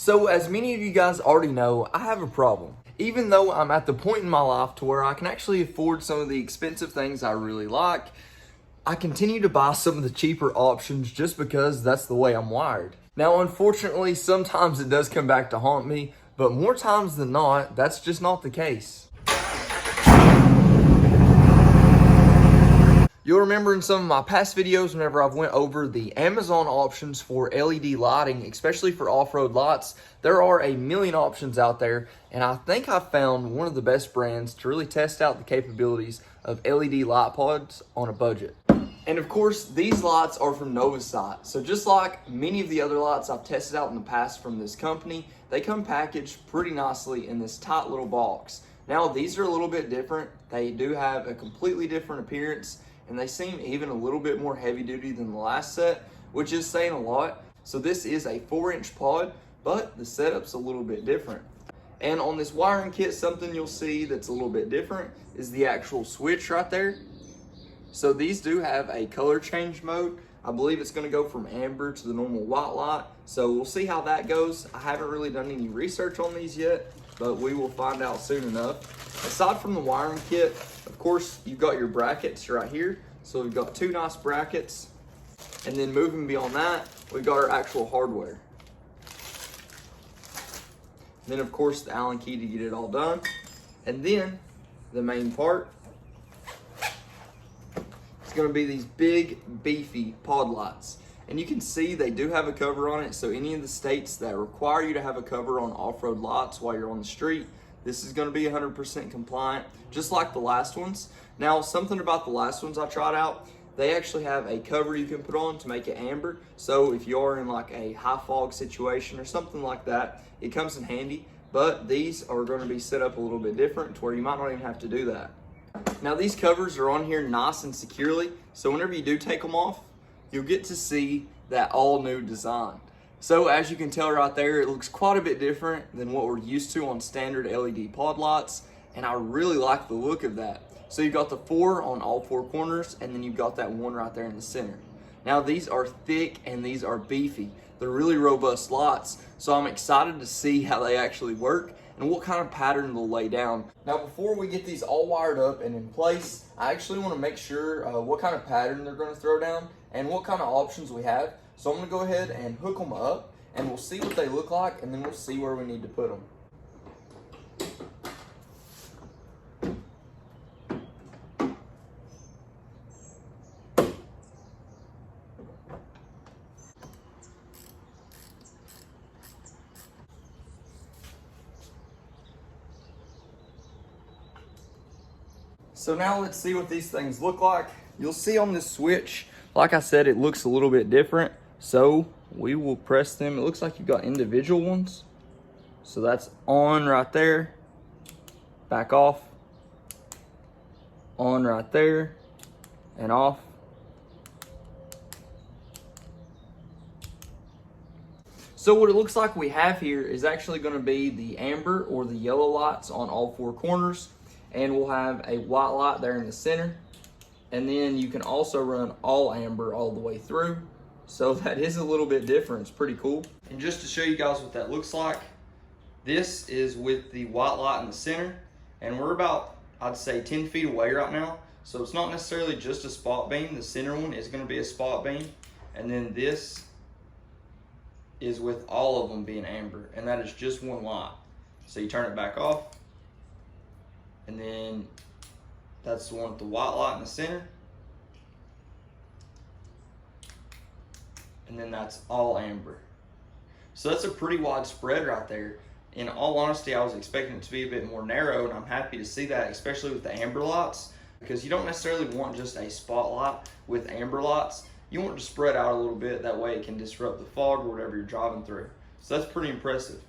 So as many of you guys already know, I have a problem. Even though I'm at the point in my life to where I can actually afford some of the expensive things I really like, I continue to buy some of the cheaper options just because that's the way I'm wired. Now, unfortunately, sometimes it does come back to haunt me, but more times than not, that's just not the case. You'll remember in some of my past videos whenever I've went over the Amazon options for LED lighting, especially for off-road lots, there are a million options out there, and I think I found one of the best brands to really test out the capabilities of LED light pods on a budget. And of course, these lights are from Novasight. So just like many of the other lights I've tested out in the past from this company, they come packaged pretty nicely in this tight little box. Now, these are a little bit different. They do have a completely different appearance, and they seem even a little bit more heavy duty than the last set, which is saying a lot. So this is a 4-inch pod, but the setup's a little bit different. And on this wiring kit, something you'll see that's a little bit different is the actual switch right there. So these do have a color change mode. I believe it's gonna go from amber to the normal white light. So we'll see how that goes. I haven't really done any research on these yet, but we will find out soon enough. Aside from the wiring kit, of course, you've got your brackets right here. So we've got 2 nice brackets. And then moving beyond that, we've got our actual hardware. Then of course, the Allen key to get it all done. And then the main part, it's gonna be these big, beefy pod lights. And you can see they do have a cover on it. So any of the states that require you to have a cover on off-road lots while you're on the street, this is gonna be 100% compliant, just like the last ones. Now, something about the last ones I tried out, they actually have a cover you can put on to make it amber. So if you are in like a high fog situation or something like that, it comes in handy. But these are gonna be set up a little bit different to where you might not even have to do that. Now, these covers are on here nice and securely. So whenever you do take them off, you'll get to see that all new design. So as you can tell right there, it looks quite a bit different than what we're used to on standard LED pod lights, and I really like the look of that. So you've got the 4 on all 4 corners, and then you've got that one right there in the center. Now these are thick and these are beefy. They're really robust lights, so I'm excited to see how they actually work and what kind of pattern they'll lay down. Now before we get these all wired up and in place, I actually want to make sure what kind of pattern they're going to throw down and what kind of options we have. So I'm gonna go ahead and hook them up and we'll see what they look like, and then we'll see where we need to put them. So now let's see what these things look like. You'll see on this switch, like I said, it looks a little bit different. So we will press them. It looks like you've got individual ones. So that's on right there, back off, on right there, and off. So what it looks like we have here is actually going to be the amber or the yellow lights on all 4 corners. And we'll have a white light there in the center. And then you can also run all amber all the way through. So that is a little bit different. It's pretty cool. And just to show you guys what that looks like, this is with the white light in the center. And we're about, I'd say, 10 feet away right now. So it's not necessarily just a spot beam. The center one is going to be a spot beam. And then this is with all of them being amber. And that is just one light. So you turn it back off. And then that's the one with the white light in the center. And then that's all amber. So that's a pretty wide spread right there. In all honesty, I was expecting it to be a bit more narrow, and I'm happy to see that, especially with the amber lights, because you don't necessarily want just a spotlight with amber lights. You want it to spread out a little bit, that way it can disrupt the fog or whatever you're driving through. So that's pretty impressive.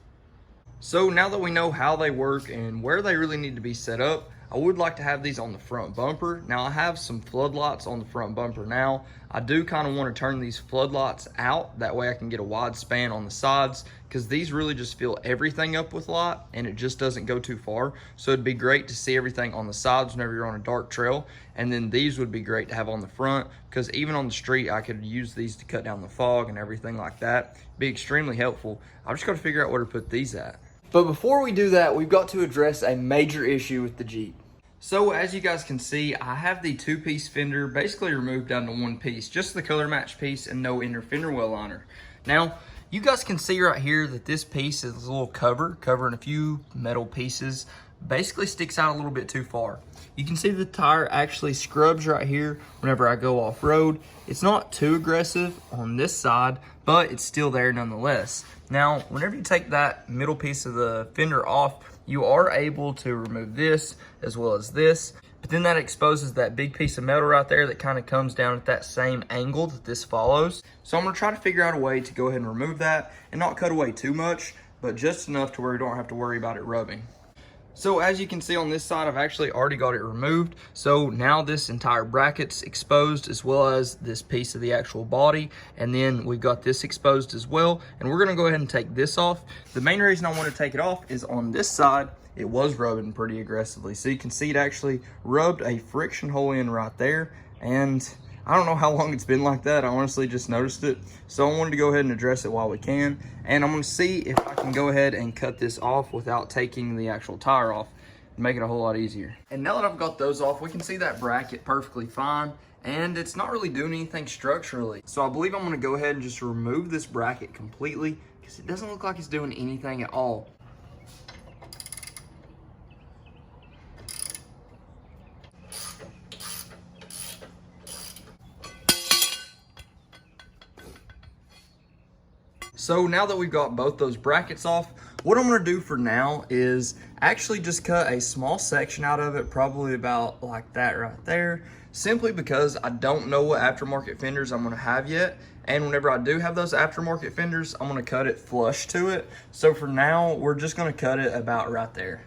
So now that we know how they work and where they really need to be set up, I would like to have these on the front bumper. Now I have some floodlights on the front bumper now. I do kind of want to turn these floodlights out. That way I can get a wide span on the sides, because these really just fill everything up with light and it just doesn't go too far. So it'd be great to see everything on the sides whenever you're on a dark trail. And then these would be great to have on the front, because even on the street, I could use these to cut down the fog and everything like that. Be extremely helpful. I've just got to figure out where to put these at. But before we do that, we've got to address a major issue with the Jeep. So as you guys can see, I have the two-piece fender basically removed down to one piece, just the color match piece and no inner fender well liner. Now, you guys can see right here that this piece is a little covering a few metal pieces, basically sticks out a little bit too far. You can see the tire actually scrubs right here whenever I go off-road. It's not too aggressive on this side, but it's still there nonetheless. Now, whenever you take that middle piece of the fender off, you are able to remove this as well as this, but then that exposes that big piece of metal right there that kind of comes down at that same angle that this follows. So I'm gonna try to figure out a way to go ahead and remove that and not cut away too much, but just enough to where you don't have to worry about it rubbing. So as you can see on this side, I've actually already got it removed. So now this entire bracket's exposed, as well as this piece of the actual body. And then we've got this exposed as well. And we're gonna go ahead and take this off. The main reason I want to take it off is on this side, it was rubbing pretty aggressively. So you can see it actually rubbed a friction hole in right there. And I don't know how long it's been like that. I honestly just noticed it. So I wanted to go ahead and address it while we can. And I'm gonna see if I can go ahead and cut this off without taking the actual tire off and make it a whole lot easier. And now that I've got those off, we can see that bracket perfectly fine. And it's not really doing anything structurally. So I believe I'm gonna go ahead and just remove this bracket completely, because it doesn't look like it's doing anything at all. So now that we've got both those brackets off, what I'm gonna do for now is actually just cut a small section out of it, probably about like that right there, simply because I don't know what aftermarket fenders I'm gonna have yet. And whenever I do have those aftermarket fenders, I'm gonna cut it flush to it. So for now, we're just gonna cut it about right there.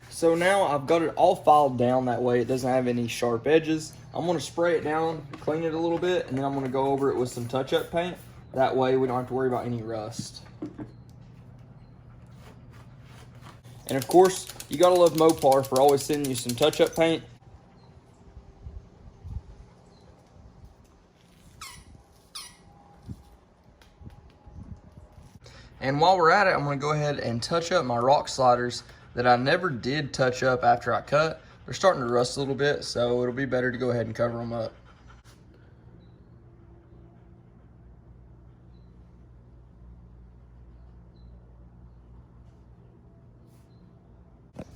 So now I've got it all filed down, that way it doesn't have any sharp edges. I'm gonna spray it down, clean it a little bit, and then I'm gonna go over it with some touch-up paint. That way we don't have to worry about any rust. And of course, you gotta love Mopar for always sending you some touch-up paint. And while we're at it, I'm gonna go ahead and touch up my rock sliders that I never did touch up after I cut. They're starting to rust a little bit, so it'll be better to go ahead and cover them up.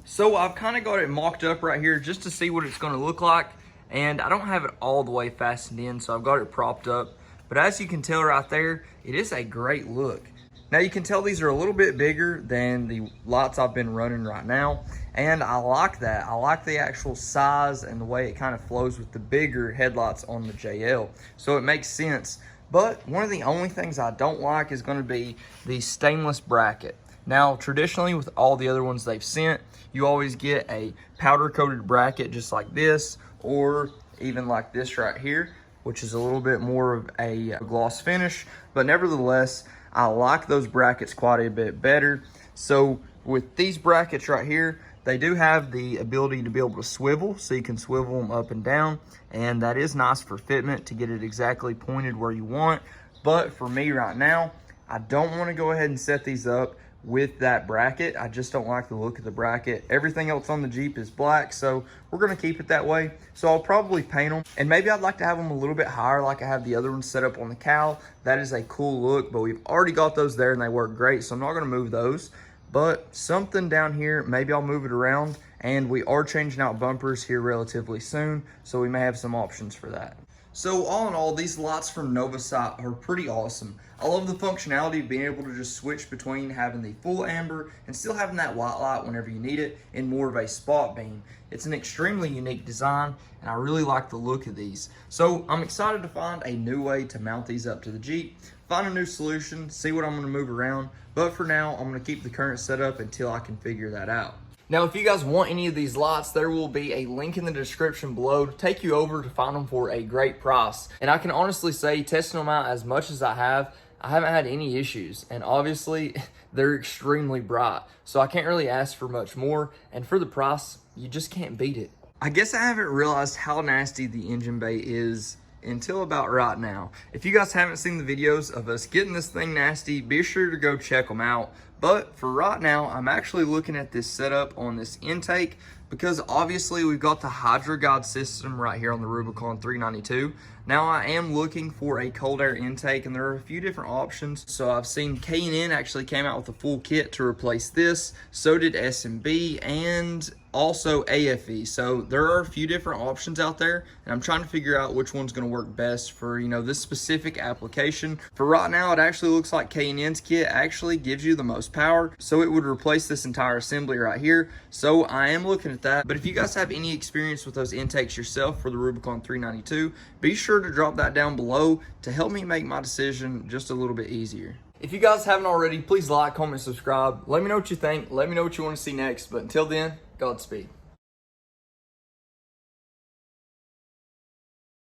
So I've kind of got it mocked up right here just to see what it's gonna look like. And I don't have it all the way fastened in, so I've got it propped up. But as you can tell right there, it is a great look. Now you can tell these are a little bit bigger than the lights I've been running right now. And I like that. I like the actual size and the way it kind of flows with the bigger headlights on the JL. So it makes sense. But one of the only things I don't like is gonna be the stainless bracket. Now, traditionally with all the other ones they've sent, you always get a powder coated bracket just like this, or even like this right here, which is a little bit more of a gloss finish. But nevertheless, I like those brackets quite a bit better. So with these brackets right here, they do have the ability to be able to swivel, so you can swivel them up and down, and that is nice for fitment to get it exactly pointed where you want. But for me right now, I don't want to go ahead and set these up with that bracket. I just don't like the look of the bracket. Everything else on the Jeep is black, so we're gonna keep it that way. So I'll probably paint them, and maybe I'd like to have them a little bit higher like I have the other ones set up on the cowl. That is a cool look, but we've already got those there and they work great, so I'm not gonna move those. But something down here, maybe I'll move it around, and we are changing out bumpers here relatively soon, so we may have some options for that. So all in all, these lights from Novasight are pretty awesome. I love the functionality of being able to just switch between having the full amber and still having that white light whenever you need it in more of a spot beam. It's an extremely unique design, and I really like the look of these. So I'm excited to find a new way to mount these up to the Jeep, find a new solution, see what I'm gonna move around. But for now, I'm gonna keep the current setup until I can figure that out. Now, if you guys want any of these lights, there will be a link in the description below to take you over to find them for a great price. And I can honestly say, testing them out as much as I haven't had any issues. And obviously, they're extremely bright. So I can't really ask for much more. And for the price, you just can't beat it. I guess I haven't realized how nasty the engine bay is until about right now. If you guys haven't seen the videos of us getting this thing nasty, be sure to go check them out. But for right now, I'm actually looking at this setup on this intake because obviously we've got the Hydro Guide system right here on the Rubicon 392. Now I am looking for a cold air intake, and there are a few different options. So I've seen K&N actually came out with a full kit to replace this. So did SMB and also AFE. So there are a few different options out there, and I'm trying to figure out which one's gonna work best for, you know, this specific application. For right now, it actually looks like K&N's kit actually gives you the most power. So it would replace this entire assembly right here. So I am looking at that. But if you guys have any experience with those intakes yourself for the Rubicon 392, be sure to drop that down below to help me make my decision just a little bit easier. If you guys haven't already, please like, comment, subscribe. Let me know what you think. Let me know what you want to see next. But until then, Godspeed.